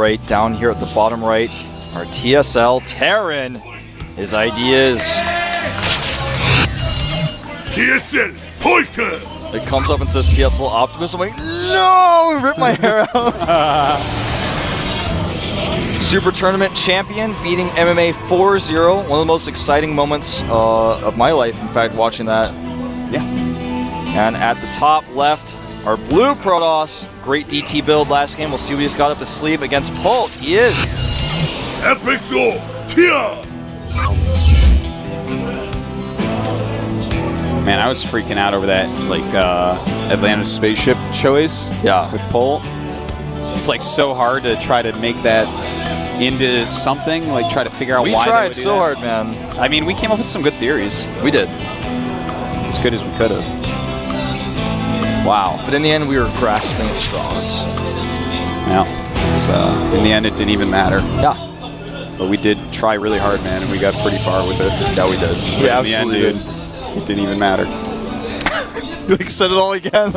right. Down here at the bottom right, our TSL, Terran. His ideas. TSL, Polka! It comes up and says TSL Optimus. I'm like, no! Rip my hair out. Super Tournament Champion beating MMA 4-0. One of the most exciting moments of my life, in fact, watching that. Yeah. And at the top left, our blue Protoss. Great DT build last game. We'll see what he's got up his sleeve against Pult. He is. FXOpen! Man, I was freaking out over that, like, Atlanta spaceship choice. Yeah. With Pult. It's like so hard to try to make that into something, like try to figure out why they would do that. We tried so hard, man. I mean, we came up with some good theories. We did. As good as we could have. Wow. But in the end, we were grasping at straws. Yeah. It's, in the end, it didn't even matter. Yeah. But we did try really hard, man, and we got pretty far with it. Yeah, we did. But We in absolutely the end, did. It didn't even matter. You said it all again.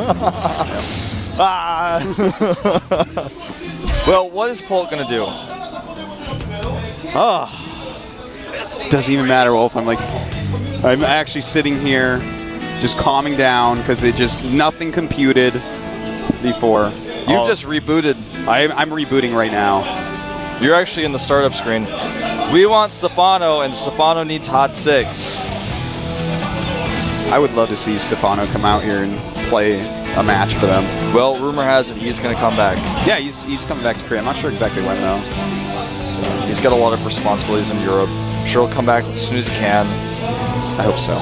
Well, what is Pult gonna do? Doesn't even matter, Wolf. I'm actually sitting here, just calming down because it just nothing computed before. You've just rebooted. I'm rebooting right now. You're actually in the startup screen. We want Stefano, and Stefano needs Hot 6. I would love to see Stefano come out here and play a match for them. Well, rumor has it he's going to come back. Yeah, he's coming back to Korea. I'm not sure exactly when, though. He's got a lot of responsibilities in Europe. I'm sure he'll come back as soon as he can. I hope so.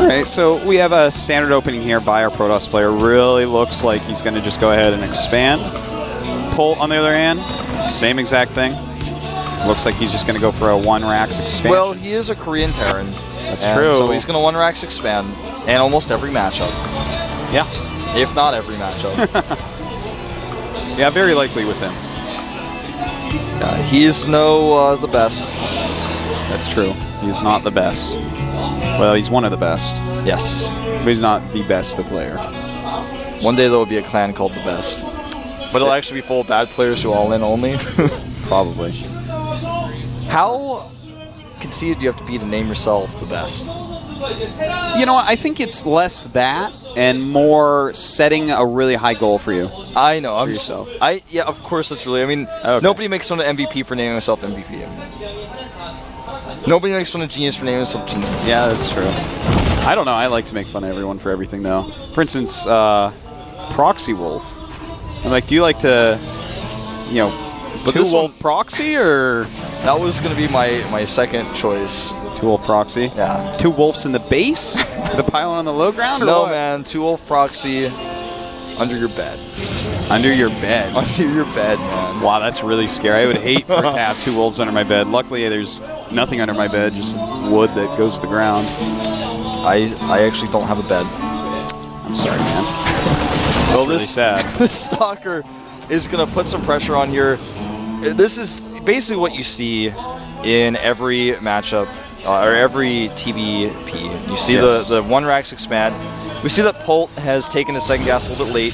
All right, so we have a standard opening here by our Protoss player. Really looks like he's going to just go ahead and expand. Pult, on the other hand, same exact thing. Looks like he's just going to go for a 1-Rax expansion. Well, he is a Korean Terran. That's true. So he's going to 1-Rax expand in almost every matchup. Yeah. If not every matchup. Yeah, very likely with him. He's the best. That's true. He's not the best. Well, he's one of the best. Yes. But he's not the best, the player. One day there will be a clan called the Best. But it'll actually be full of bad players who all in only. Probably. How conceited do you have to be to name yourself the best? You know what? I think it's less that and more setting a really high goal for you. I know. For yourself. Yeah, of course that's really. I mean, nobody makes fun of MVP for naming himself MVP. Nobody makes fun of Genius for naming himself Genius. Yeah, that's true. I don't know. I like to make fun of everyone for everything, though. For instance, Proxy Wolf. I'm like, do you like to, Two Wolf Proxy, or? That was going to be my second choice. Two Wolf Proxy? Yeah. Two Wolves in the base? The pylon on the low ground, or no, what? man. Two Wolf Proxy under your bed. Under your bed? Under your bed, man. Wow, that's really scary. I would hate to have two wolves under my bed. Luckily, there's nothing under my bed, just wood that goes to the ground. I actually don't have a bed. I'm sorry, man. Well, really sad. This Stalker is going to put some pressure on here. This is basically what you see in every matchup, or every TVP. You see the 1-Rax expand. We see that Pult has taken his second gas a little bit late.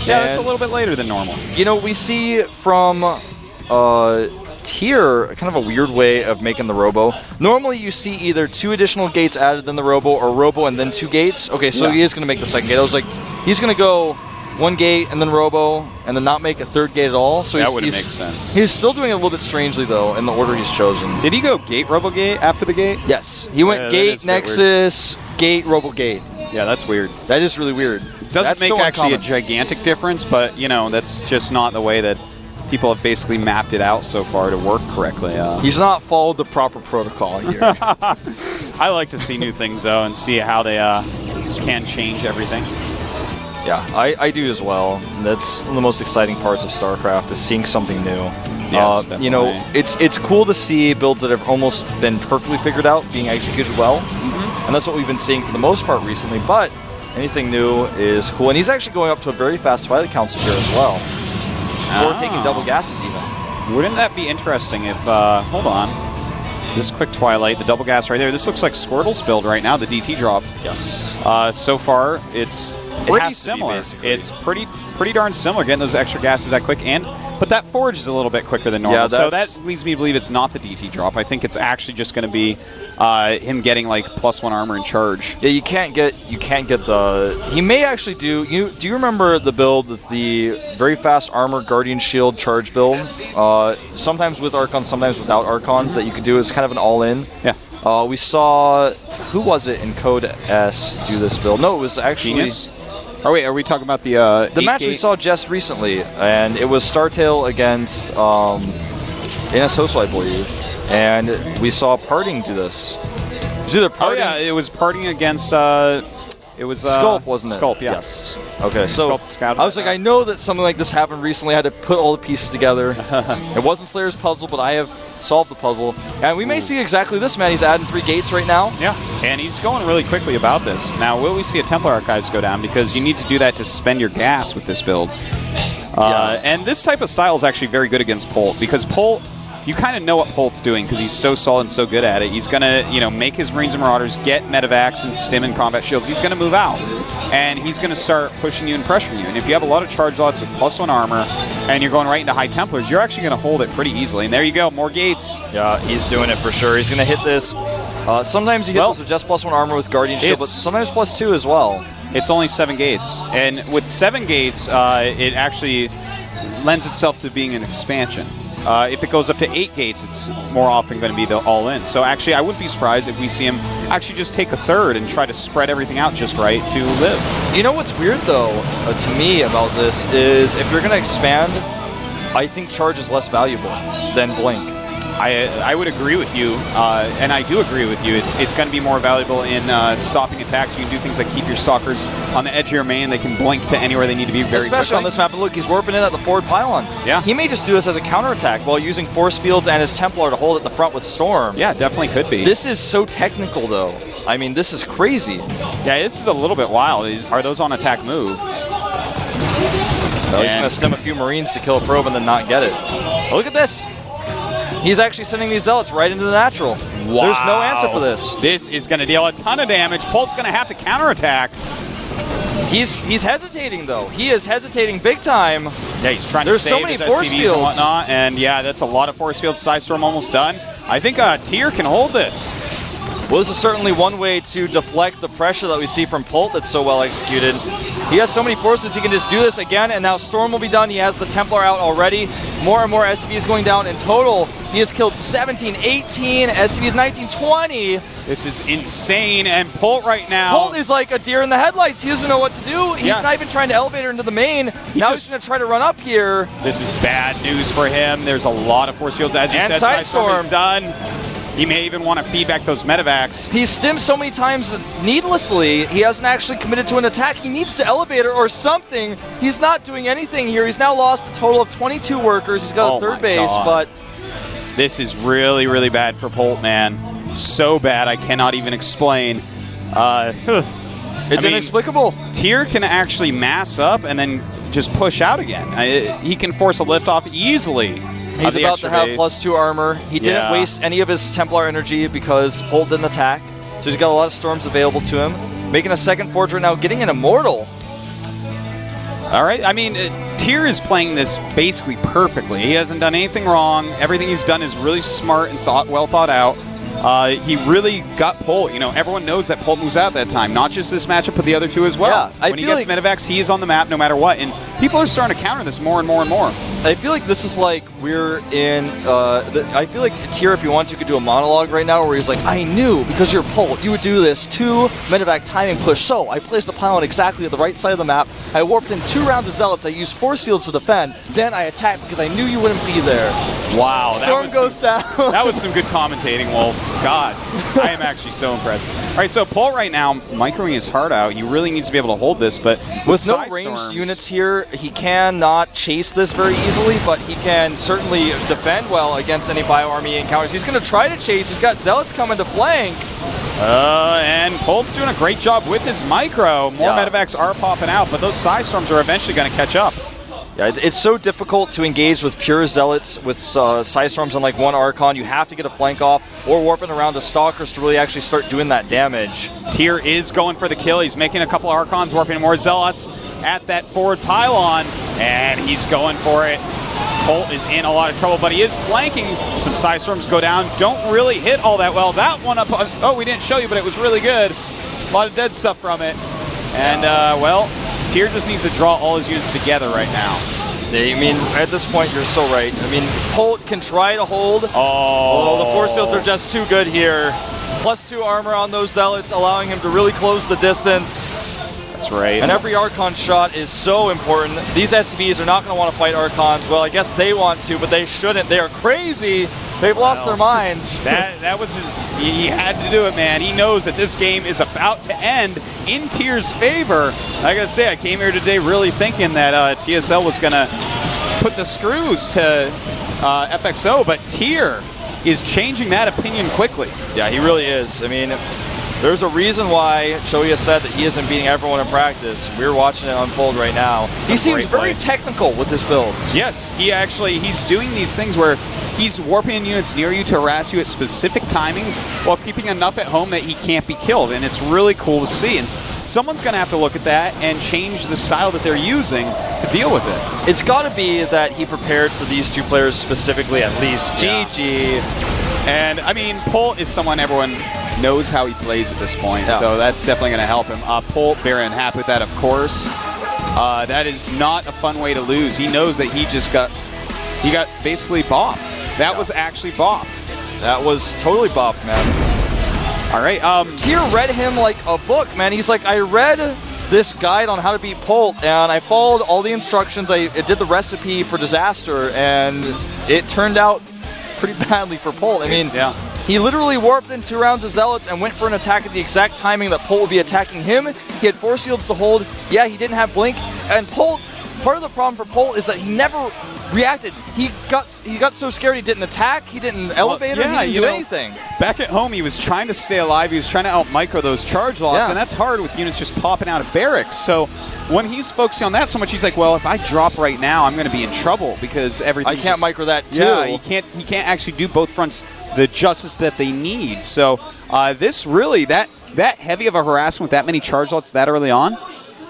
Yeah, that's a little bit later than normal. We see from Tier kind of a weird way of making the Robo. Normally you see either 2 additional gates added than the Robo, or Robo and then 2 gates. Okay, so he is going to make the second gate. I was like, he's going to go 1 gate and then Robo, and then not make a 3rd gate at all. So that wouldn't make sense. He's still doing it a little bit strangely, though, in the order he's chosen. Did he go gate, Robo gate after the gate? Yes. He went gate, Nexus, gate, Robo gate. Yeah, that's weird. That is really weird. Doesn't make actually a gigantic difference, but, that's just not the way that people have basically mapped it out so far to work correctly. He's not followed the proper protocol here. I like to see new things, though, and see how they can change everything. Yeah, I do as well. That's one of the most exciting parts of StarCraft, is seeing something new. Yes, definitely. It's cool to see builds that have almost been perfectly figured out being executed well. And that's what we've been seeing for the most part recently, but anything new is cool. And he's actually going up to a very fast Twilight Council here as well. Before taking double gases even. Wouldn't that be interesting if, hold on, this quick Twilight, the double gas right there, this looks like Squirtle's build right now, the DT drop. Yes. So far, it's pretty similar. It's pretty darn similar, getting those extra gases that quick, and But that forge is a little bit quicker than normal, Yeah, so that leads me to believe it's not the DT drop. I think it's actually just going to be him getting like +1 armor and charge. Yeah, you can't get the. He may actually do. Do you remember the build, the very fast armor Guardian Shield charge build? Sometimes with Archons, sometimes without Archons. That you could do as kind of an all-in. Yeah. We saw, who was it in Code S do this build? No, it was actually Genius? Oh wait, are we talking about the match we saw just recently, and it was Startail against in a social, I believe, and we saw Parting do this. It was either Parting. Oh yeah, it was Parting against it was Sculpt, wasn't it? Sculpt, yeah. Yes. Okay, so Sculpt scouted I was like, I know that something like this happened recently. I had to put all the pieces together. It wasn't Slayer's puzzle, but I have solved the puzzle. And we may see exactly this, man. He's adding 3 gates right now. Yeah, and he's going really quickly about this. Now, will we see a Templar Archives go down? Because you need to do that to spend your gas with this build. And this type of style is actually very good against Polt, because Polt, you kind of know what Polt's doing because he's so solid and so good at it. He's going to, make his Marines and Marauders get Medivacs and Stim and Combat Shields. He's going to move out, and he's going to start pushing you and pressuring you. And if you have a lot of charge lots with +1 armor, and you're going right into High Templars, you're actually going to hold it pretty easily. And there you go, more gates. Yeah, he's doing it for sure. He's going to hit this. Sometimes you hit this with just +1 armor with Guardian Shield, but sometimes +2 as well. It's only 7 gates. And with 7 gates, it actually lends itself to being an expansion. If it goes up to 8 gates, it's more often going to be the all-in. So actually, I wouldn't be surprised if we see him actually just take a third and try to spread everything out just right to live. You know what's weird, though, to me about this is if you're going to expand, I think charge is less valuable than blink. I would agree with you, and I do agree with you. It's going to be more valuable in stopping attacks. You can do things like keep your stalkers on the edge of your main. They can blink to anywhere they need to be very quickly. Especially on this map. And look, he's warping in at the forward pylon. Yeah. He may just do this as a counterattack while using force fields and his Templar to hold at the front with Storm. Yeah, definitely could be. This is so technical, though. I mean, this is crazy. Yeah, this is a little bit wild. Are those on attack move? No, he's going to stem a few Marines to kill a probe and then not get it. But look at this. He's actually sending these Zealots right into the natural. Wow. There's no answer for this. This is going to deal a ton of damage. Polt's going to have to counterattack. He's hesitating, though. He is hesitating big time. Yeah, he's trying There's to save so many his force SCVs fields and whatnot. And yeah, that's a lot of force fields. Psystorm almost done. I think Tyr can hold this. Well, this is certainly one way to deflect the pressure that we see from Polt that's so well executed. He has so many forces, he can just do this again, and now Storm will be done. He has the Templar out already. More and more SCVs going down. In total, he has killed 17, 18, SCVs 19, 20. This is insane, and Polt right now... Polt is like a deer in the headlights. He doesn't know what to do. He's not even trying to elevate her into the main. Now he's going to try to run up here. This is bad news for him. There's a lot of force fields. As you said, Psystorm is done. He may even want to feed back those Medivacs. He's stimmed so many times needlessly, he hasn't actually committed to an attack. He needs to elevate her or something. He's not doing anything here. He's now lost a total of 22 workers. He's got a third base, but... This is really, really bad for Polt, man. So bad, I cannot even explain. It's inexplicable. Tyr can actually mass up and then just push out again. He can force a lift-off easily. He's about to have +2 armor. He didn't waste any of his Templar energy because Polt didn't attack. So he's got a lot of storms available to him. Making a second forge right now, getting an Immortal. All right, I mean, Tyr is playing this basically perfectly. He hasn't done anything wrong. Everything he's done is really smart and well thought out. He really got Polt. You know, everyone knows that Polt moves out that time. Not just this matchup, but the other two as well. Yeah, when he gets Medivacs, he is on the map no matter what. And people are starting to counter this more and more and more. I feel like this is like we're in... I feel like Tyr, if you want to, could do a monologue right now where he's like, I knew, because you're Polt, you would do this 2 Medivac timing push. So I placed the pylon exactly at the right side of the map. I warped in 2 rounds of Zealots. I used force fields to defend. Then I attacked because I knew you wouldn't be there. Wow. Storm goes down. That was some good commentating, Wolf. God, I am actually so impressed. All right, so Polt right now, microing his heart out. He really needs to be able to hold this, but with no ranged units here, he cannot chase this very easily, but he can certainly defend well against any bioarmy encounters. He's going to try to chase. He's got Zealots coming to flank. And Polt's doing a great job with his micro. More Medivacs are popping out, but those Psystorms are eventually going to catch up. Yeah, it's so difficult to engage with pure Zealots with Psystorms on like one Archon. You have to get a flank off or warping around the Stalkers to really actually start doing that damage. Tyr is going for the kill. He's making a couple Archons, warping more Zealots at that forward pylon, and he's going for it. Colt is in a lot of trouble, but he is flanking. Some Psy Storms go down. Don't really hit all that well. That one up, oh, we didn't show you, but it was really good. A lot of dead stuff from it. And, well, Tier just needs to draw all his units together right now. I mean, at this point, you're so right. I mean, Colt can try to hold. Oh, the Force Fields are just too good here. +2 armor on those Zealots, allowing him to really close the distance. That's right. And every Archon shot is so important. These SCVs are not going to want to fight Archons. Well, I guess they want to, but they shouldn't. They are crazy. They've lost their minds. That was he had to do it, man. He knows that this game is about to end in Tier's favor. I gotta say, I came here today really thinking that TSL was gonna put the screws to FXO, but Tier is changing that opinion quickly. Yeah, he really is. I mean, there's a reason why Choya said that he isn't beating everyone in practice. We're watching it unfold right now. He seems very technical with his builds. Yes, he's doing these things where he's warping units near you to harass you at specific timings while keeping enough at home that he can't be killed, and it's really cool to see. And someone's going to have to look at that and change the style that they're using to deal with it. It's got to be that he prepared for these two players specifically, at least. Yeah. GG. And, I mean, Polt is someone everyone knows how he plays at this point, so that's definitely going to help him. Polt, very unhappy with that, of course. That is not a fun way to lose. He knows that he got basically bopped. That was actually bopped. That was totally bopped, man. All right. Tier read him like a book, man. He's like, I read this guide on how to beat Polt, and I followed all the instructions. I did the recipe for disaster, and it turned out pretty badly for Polt. I mean, he literally warped in 2 rounds of Zealots and went for an attack at the exact timing that Polt would be attacking him. He had Force Fields to hold. Yeah, he didn't have Blink, and Polt, part of the problem for Polt is that he never reacted. He got so scared he didn't attack, he didn't elevate, he didn't do anything. Back at home, he was trying to stay alive. He was trying to out-micro those charge lots, and that's hard with units just popping out of barracks. So when he's focusing on that so much, he's like, well, if I drop right now, I'm going to be in trouble because everything. I can't micro that too. Yeah, he can't actually do both fronts the justice that they need. So this really, that heavy of a harassment with that many charge lots that early on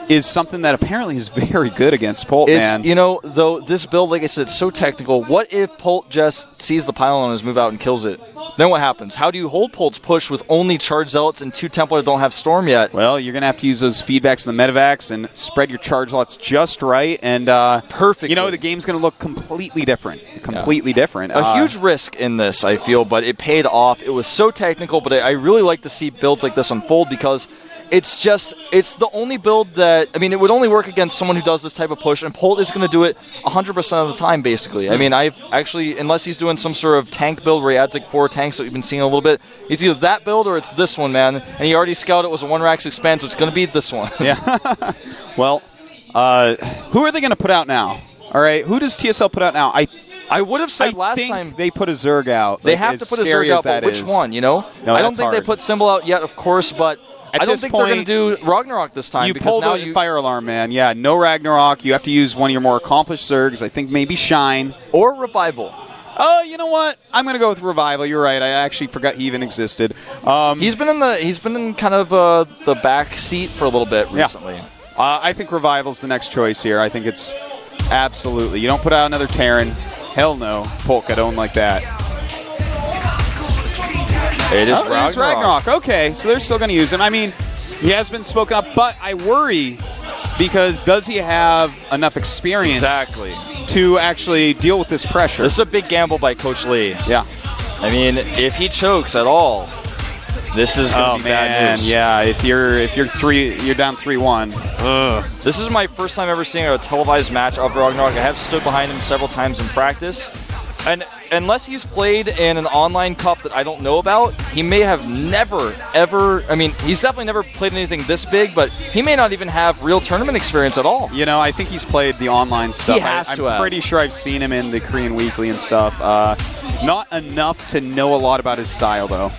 is something that apparently is very good against Polt, man. You know, though, this build, like I said, it's so technical. What if Polt just sees the pylon on his move out and kills it? Then what happens? How do you hold Polt's push with only charge Zealots and 2 Templar that don't have Storm yet? Well, you're going to have to use those feedbacks in the medevacs and spread your charge lots just right, and perfect. You know, the game's going to look completely different. Completely different. A huge risk in this, I feel, but it paid off. It was so technical, but I really like to see builds like this unfold because it's the only build that, I mean, it would only work against someone who does this type of push, and Polt is going to do it 100% of the time, basically. I mean, I've actually, unless he's doing some sort of tank build where he adds like 4 tanks that we've been seeing a little bit, it's either that build or it's this one, man. And he already scouted it was a 1-Rax expand, so it's going to be this one. Yeah. Well, who are they going to put out now? All right, who does TSL put out now? I would have said last time. I think they put a Zerg out. They have to put a Zerg out, but which one, you know? No, I don't think they put Symbol out yet, of course, but I don't think they're going to do Ragnarok this time. You pulled now the fire alarm, man. Yeah, no Ragnarok. You have to use one of your more accomplished Zergs. I think maybe Shine. Or Revival. Oh, you know what? I'm going to go with Revival. You're right. I actually forgot he even existed. He's been in kind of the back seat for a little bit recently. Yeah. I think Revival's the next choice here. I think it's absolutely. You don't put out another Terran. Hell no. Polk got owned like that. It is Ragnarok. Okay, so they're still going to use him. I mean, he has been spoken up, but I worry because does he have enough experience to actually deal with this pressure? This is a big gamble by Coach Lee. Yeah. I mean, if he chokes at all, this is going to be bad news. Yeah, if you're down 3-1. This is my first time ever seeing a televised match of Ragnarok. I have stood behind him several times in practice. And unless he's played in an online cup that I don't know about, he may have never, ever, I mean, he's definitely never played anything this big, but he may not even have real tournament experience at all. You know, I think he's played the online stuff. He has to have. I'm pretty sure I've seen him in the Korean Weekly and stuff. Not enough to know a lot about his style, though.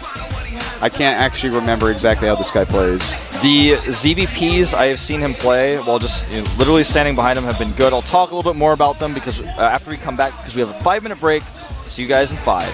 I can't actually remember exactly how this guy plays. The ZVPs I have seen him play while just literally standing behind him have been good. I'll talk a little bit more about them because after we come back, because we have a 5-minute break. See you guys in 5.